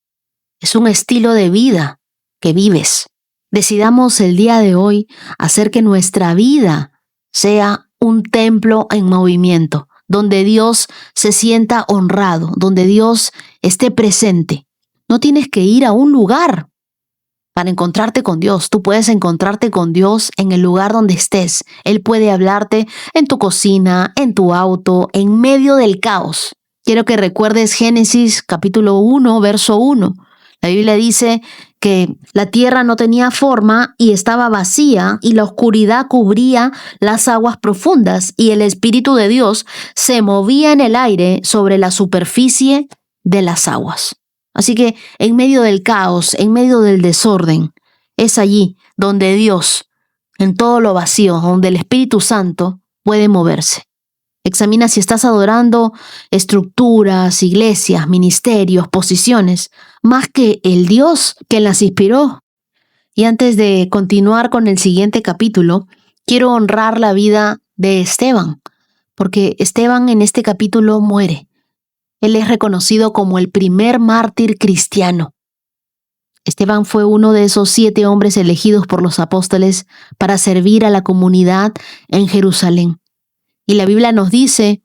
es un estilo de vida que vives. Decidamos el día de hoy hacer que nuestra vida sea un templo en movimiento, donde Dios se sienta honrado, donde Dios esté presente. No tienes que ir a un lugar para encontrarte con Dios. Tú puedes encontrarte con Dios en el lugar donde estés. Él puede hablarte en tu cocina, en tu auto, en medio del caos. Quiero que recuerdes Génesis capítulo 1, verso 1. La Biblia dice que la tierra no tenía forma y estaba vacía y la oscuridad cubría las aguas profundas y el Espíritu de Dios se movía en el aire sobre la superficie de las aguas. Así que en medio del caos, en medio del desorden, es allí donde Dios, en todo lo vacío, donde el Espíritu Santo puede moverse. Examina si estás adorando estructuras, iglesias, ministerios, posiciones, más que el Dios que las inspiró. Y antes de continuar con el siguiente capítulo, quiero honrar la vida de Esteban, porque Esteban en este capítulo muere. Él es reconocido como el primer mártir cristiano. Esteban fue uno de esos 7 hombres elegidos por los apóstoles para servir a la comunidad en Jerusalén. Y la Biblia nos dice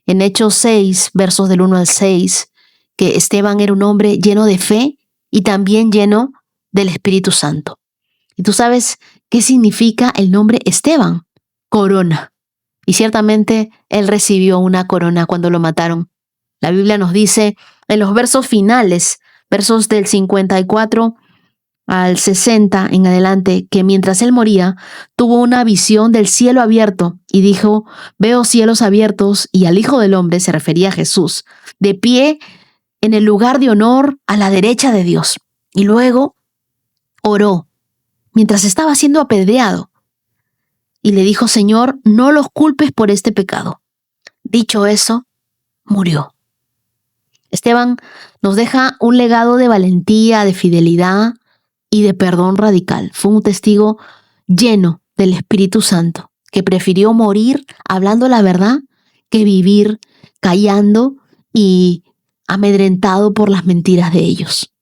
en Hechos 6, versos del 1 al 6, que Esteban era un hombre lleno de fe y también lleno del Espíritu Santo. ¿Y tú sabes qué significa el nombre Esteban? Corona. Y ciertamente él recibió una corona cuando lo mataron. La Biblia nos dice en los versos finales, versos del 54 al 60 en adelante, que mientras él moría, tuvo una visión del cielo abierto y dijo, veo cielos abiertos y al Hijo del Hombre, se refería a Jesús, de pie en el lugar de honor a la derecha de Dios. Y luego oró mientras estaba siendo apedreado y le dijo, Señor, no los culpes por este pecado. Dicho eso, murió. Esteban nos deja un legado de valentía, de fidelidad y de perdón radical. Fue un testigo lleno del Espíritu Santo, que prefirió morir hablando la verdad que vivir callando y amedrentado por las mentiras de ellos.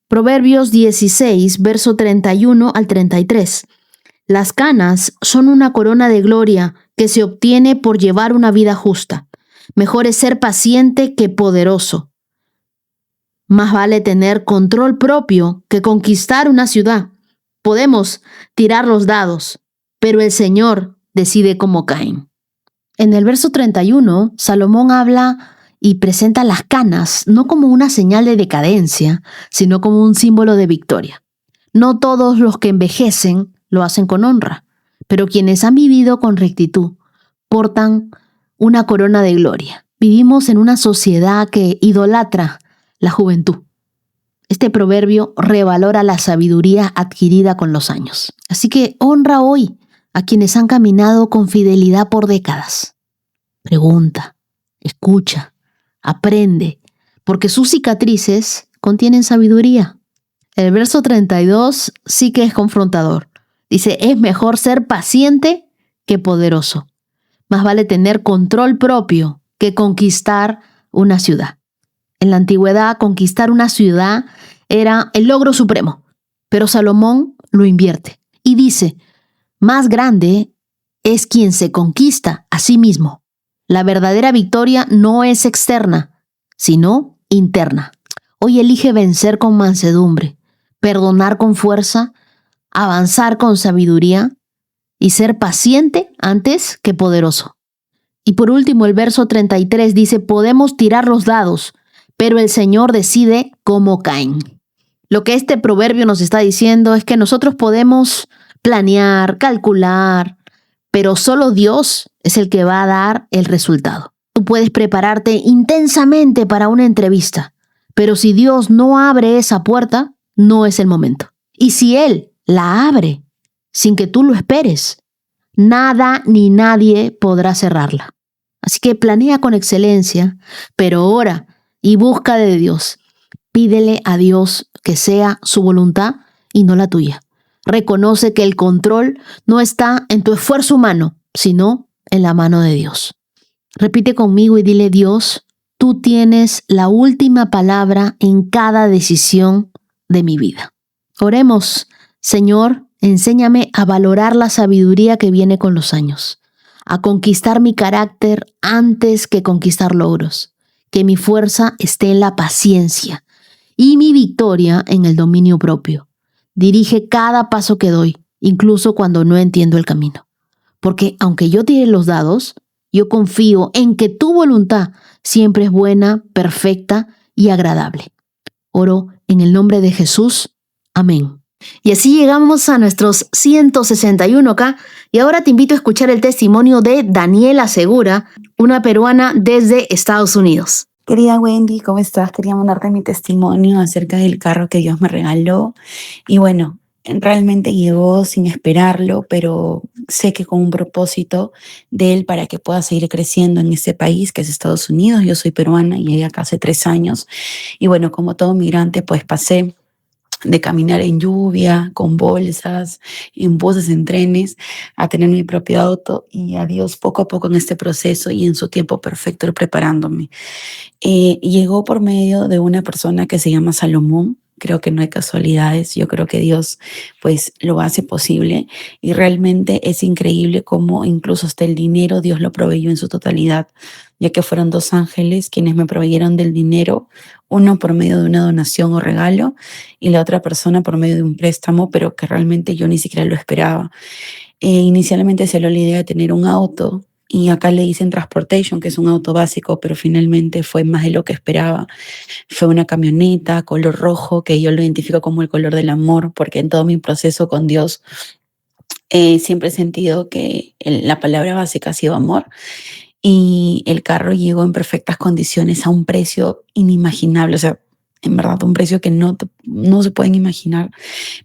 Proverbios 16, verso 31 al 33. Las canas son una corona de gloria que se obtiene por llevar una vida justa. Mejor es ser paciente que poderoso. Más vale tener control propio que conquistar una ciudad. Podemos tirar los dados, pero el Señor decide cómo caen. En el verso 31, Salomón habla y presenta las canas no como una señal de decadencia, sino como un símbolo de victoria. No todos los que envejecen lo hacen con honra, pero quienes han vivido con rectitud portan una corona de gloria. Vivimos en una sociedad que idolatra la juventud. Este proverbio revalora la sabiduría adquirida con los años. Así que honra hoy a quienes han caminado con fidelidad por décadas. Pregunta, escucha, aprende, porque sus cicatrices contienen sabiduría. El verso 32 sí que es confrontador. Dice, es mejor ser paciente que poderoso. Más vale tener control propio que conquistar una ciudad. En la antigüedad, conquistar una ciudad era el logro supremo, pero Salomón lo invierte y dice, más grande es quien se conquista a sí mismo. La verdadera victoria no es externa, sino interna. Hoy elige vencer con mansedumbre, perdonar con fuerza, avanzar con sabiduría y ser paciente antes que poderoso. Y por último, el verso 33 dice, podemos tirar los dados, pero el Señor decide cómo caen. Lo que este proverbio nos está diciendo es que nosotros podemos planear, calcular, pero solo Dios es el que va a dar el resultado. Tú puedes prepararte intensamente para una entrevista, pero si Dios no abre esa puerta, no es el momento. Y si Él la abre sin que tú lo esperes, nada ni nadie podrá cerrarla. Así que planea con excelencia, pero ora y busca de Dios. Pídele a Dios que sea su voluntad y no la tuya. Reconoce que el control no está en tu esfuerzo humano, sino en la mano de Dios. Repite conmigo y dile, Dios, tú tienes la última palabra en cada decisión de mi vida. Oremos, Señor, enséñame a valorar la sabiduría que viene con los años, a conquistar mi carácter antes que conquistar logros, que mi fuerza esté en la paciencia y mi victoria en el dominio propio. Dirige cada paso que doy, incluso cuando no entiendo el camino. Porque aunque yo tire los dados, yo confío en que tu voluntad siempre es buena, perfecta y agradable. Oro en el nombre de Jesús. Amén. Y así llegamos a nuestros 161K y ahora te invito a escuchar el testimonio de Daniela Segura, una peruana desde Estados Unidos. Querida Wendy, ¿cómo estás? Quería mandarte mi testimonio acerca del carro que Dios me regaló. Y bueno, realmente llegó sin esperarlo, pero sé que con un propósito de Él para que pueda seguir creciendo en este país que es Estados Unidos. Yo soy peruana y llegué acá hace 3 años. Y bueno, como todo migrante, pues pasé de caminar en lluvia, con bolsas, en buses, en trenes, a tener mi propio auto y a Dios poco a poco en este proceso y en su tiempo perfecto ir preparándome. Llegó por medio de una persona que se llama Salomón. Creo que no hay casualidades, yo creo que Dios pues lo hace posible y realmente es increíble cómo incluso hasta el dinero Dios lo proveyó en su totalidad, ya que fueron 2 ángeles quienes me proveyeron del dinero, uno por medio de una donación o regalo y la otra persona por medio de un préstamo, pero que realmente yo ni siquiera lo esperaba. Inicialmente se dio la idea de tener un auto y acá le dicen transportation, que es un auto básico, pero finalmente fue más de lo que esperaba. Fue una camioneta color rojo, que yo lo identifico como el color del amor, porque en todo mi proceso con Dios siempre he sentido que la palabra básica ha sido amor. Y el carro llegó en perfectas condiciones a un precio inimaginable, o sea, en verdad un precio que no no se pueden imaginar.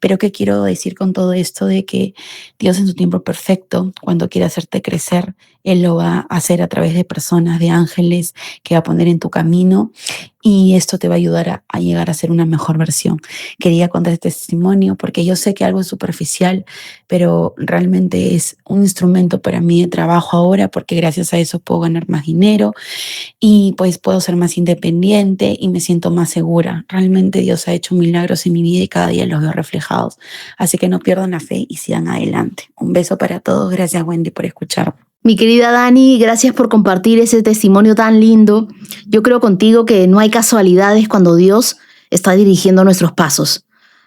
Pero ¿qué quiero decir con todo esto? De que Dios en su tiempo perfecto, cuando quiere hacerte crecer, Él lo va a hacer a través de personas, de ángeles que va a poner en tu camino, y esto te va a ayudar a llegar a ser una mejor versión. Quería contar este testimonio porque yo sé que algo es superficial, pero realmente es un instrumento para mí de trabajo ahora, porque gracias a eso puedo ganar más dinero y pues puedo ser más independiente y me siento más segura. Realmente Dios ha hecho milagros en mi vida y cada día los veo reflejados. Así que no pierdan la fe y sigan adelante. Un beso para todos. Gracias, Wendy, por escucharme. Mi querida Dani, gracias por compartir ese testimonio tan lindo. Yo creo contigo que no hay casualidades cuando Dios está dirigiendo nuestros pasos.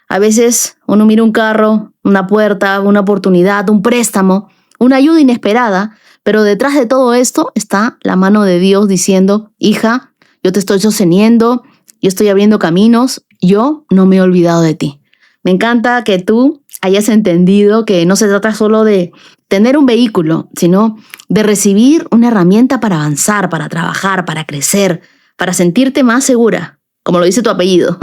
A veces uno mira un carro, una puerta, una oportunidad, un préstamo, una ayuda inesperada, pero detrás de todo esto está la mano de Dios diciendo: hija, yo te estoy sosteniendo, yo estoy abriendo caminos, yo no me he olvidado de ti. Me encanta que tú hayas entendido que no se trata solo de tener un vehículo, sino de recibir una herramienta para avanzar, para trabajar, para crecer, para sentirte más segura. Como lo dice tu apellido,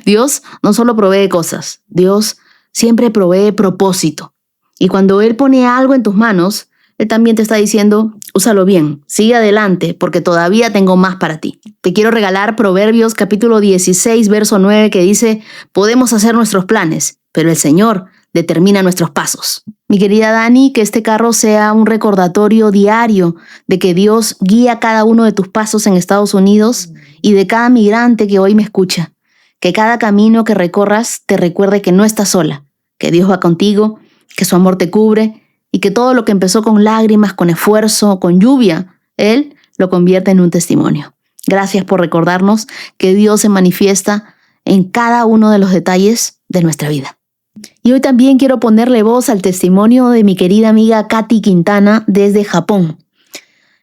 Dios no solo provee cosas, Dios siempre provee propósito. Y cuando Él pone algo en tus manos, Él también te está diciendo: úsalo bien, sigue adelante, porque todavía tengo más para ti. Te quiero regalar Proverbios capítulo 16, verso 9, que dice: podemos hacer nuestros planes, pero el Señor determina nuestros pasos. Mi querida Dani, que este carro sea un recordatorio diario de que Dios guía cada uno de tus pasos en Estados Unidos y de cada migrante que hoy me escucha. Que cada camino que recorras te recuerde que no estás sola, que Dios va contigo, que su amor te cubre y que todo lo que empezó con lágrimas, con esfuerzo, con lluvia, Él lo convierte en un testimonio. Gracias por recordarnos que Dios se manifiesta en cada uno de los detalles de nuestra vida. Y hoy también quiero ponerle voz al testimonio de mi querida amiga Katy Quintana desde Japón.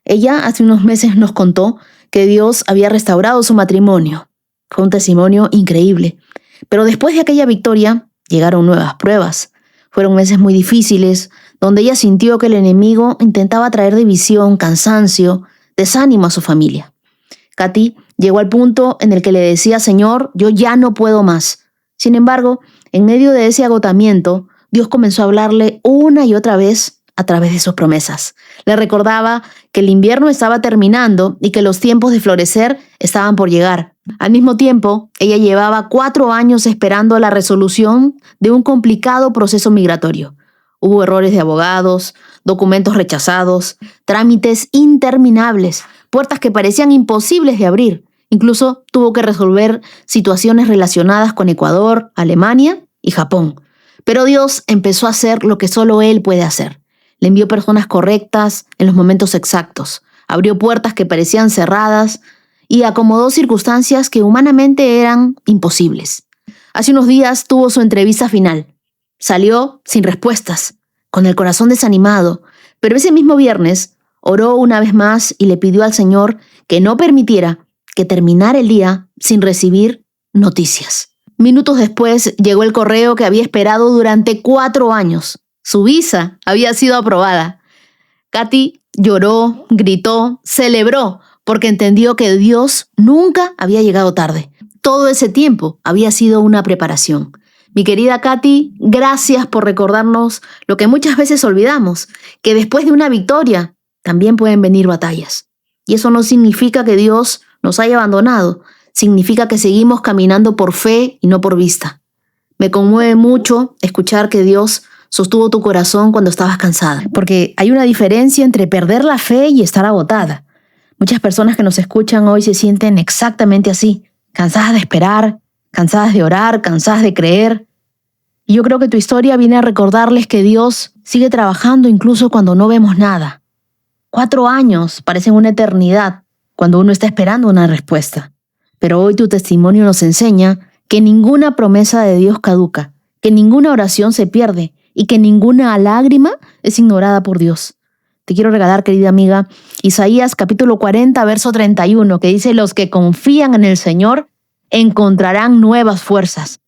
Ella hace unos meses nos contó que Dios había restaurado su matrimonio. Fue un testimonio increíble. Pero después de aquella victoria llegaron nuevas pruebas. Fueron meses muy difíciles, donde ella sintió que el enemigo intentaba traer división, cansancio, desánimo a su familia. Katy llegó al punto en el que le decía: Señor, yo ya no puedo más. Sin embargo, en medio de ese agotamiento, Dios comenzó a hablarle una y otra vez a través de sus promesas. Le recordaba que el invierno estaba terminando y que los tiempos de florecer estaban por llegar. Al mismo tiempo, ella llevaba 4 años esperando la resolución de un complicado proceso migratorio. Hubo errores de abogados, documentos rechazados, trámites interminables, puertas que parecían imposibles de abrir. Incluso tuvo que resolver situaciones relacionadas con Ecuador, Alemania y Japón. Pero Dios empezó a hacer lo que solo Él puede hacer. Le envió personas correctas en los momentos exactos. Abrió puertas que parecían cerradas y acomodó circunstancias que humanamente eran imposibles. Hace unos días tuvo su entrevista final. Salió sin respuestas, con el corazón desanimado, pero ese mismo viernes oró una vez más y le pidió al Señor que no permitiera que terminara el día sin recibir noticias. Minutos después llegó el correo que había esperado durante 4 años. Su visa había sido aprobada. Katy lloró, gritó, celebró, porque entendió que Dios nunca había llegado tarde. Todo ese tiempo había sido una preparación. Mi querida Katy, gracias por recordarnos lo que muchas veces olvidamos, que después de una victoria también pueden venir batallas. Y eso no significa que Dios nos haya abandonado, significa que seguimos caminando por fe y no por vista. Me conmueve mucho escuchar que Dios sostuvo tu corazón cuando estabas cansada, porque hay una diferencia entre perder la fe y estar agotada. Muchas personas que nos escuchan hoy se sienten exactamente así, cansadas de esperar, cansadas de orar, cansadas de creer. Y yo creo que tu historia viene a recordarles que Dios sigue trabajando incluso cuando no vemos nada. 4 años parecen una eternidad cuando uno está esperando una respuesta. Pero hoy tu testimonio nos enseña que ninguna promesa de Dios caduca, que ninguna oración se pierde y que ninguna lágrima es ignorada por Dios. Te quiero regalar, querida amiga, Isaías capítulo 40, verso 31, que dice: los que confían en el Señor encontrarán nuevas fuerzas,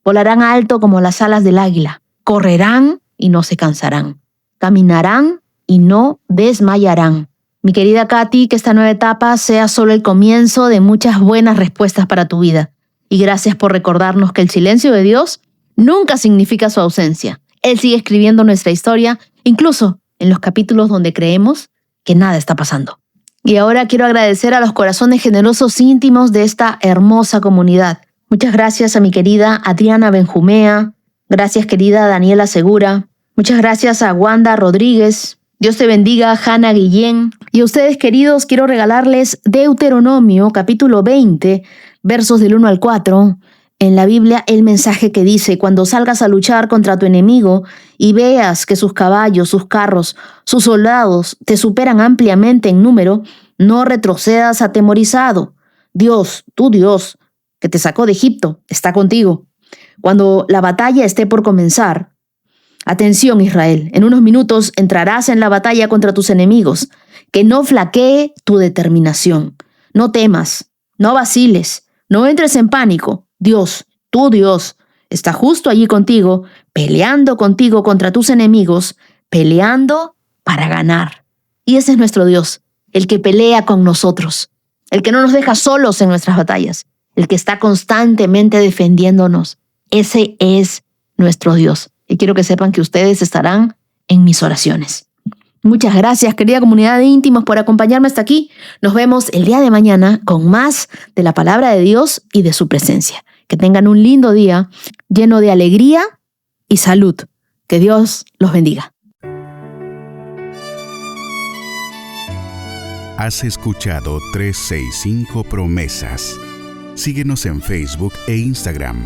volarán alto como las alas del águila, correrán y no se cansarán, caminarán y no desmayarán. Mi querida Katy, que esta nueva etapa sea solo el comienzo de muchas buenas respuestas para tu vida. Y gracias por recordarnos que el silencio de Dios nunca significa su ausencia. Él sigue escribiendo nuestra historia, incluso en los capítulos donde creemos que nada está pasando. Y ahora quiero agradecer a los corazones generosos íntimos de esta hermosa comunidad. Muchas gracias a mi querida Adriana Benjumea. Gracias, querida Daniela Segura. Muchas gracias a Wanda Rodríguez. Dios te bendiga, Hanna Guillén. Y a ustedes, queridos, quiero regalarles Deuteronomio, capítulo 20, versos del 1 al 4. En la Biblia, el mensaje que dice: cuando salgas a luchar contra tu enemigo y veas que sus caballos, sus carros, sus soldados te superan ampliamente en número, no retrocedas atemorizado. Dios, tu Dios, que te sacó de Egipto, está contigo. Cuando la batalla esté por comenzar, atención, Israel, en unos minutos entrarás en la batalla contra tus enemigos. Que no flaquee tu determinación. No temas, no vaciles, no entres en pánico. Dios, tu Dios, está justo allí contigo, peleando contigo contra tus enemigos, peleando para ganar. Y ese es nuestro Dios, el que pelea con nosotros, el que no nos deja solos en nuestras batallas, el que está constantemente defendiéndonos. Ese es nuestro Dios. Y quiero que sepan que ustedes estarán en mis oraciones. Muchas gracias, querida comunidad de íntimos, por acompañarme hasta aquí. Nos vemos el día de mañana con más de la palabra de Dios y de su presencia. Que tengan un lindo día lleno de alegría y salud. Que Dios los bendiga. Has escuchado 365 Promesas. Síguenos en Facebook e Instagram,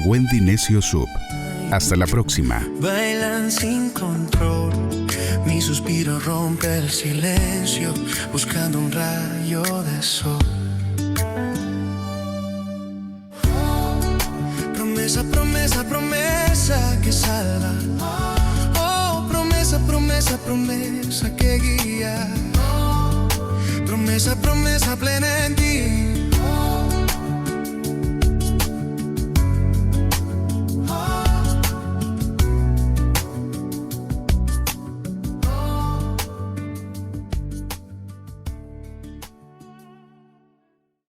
@Wendy Necio Sub. Hasta la próxima. Bailan sin control, mi suspiro rompe el silencio, buscando un rayo de sol. Promesa, promesa, promesa que salva. Oh, promesa, promesa, promesa que guía. Promesa, promesa plena en ti.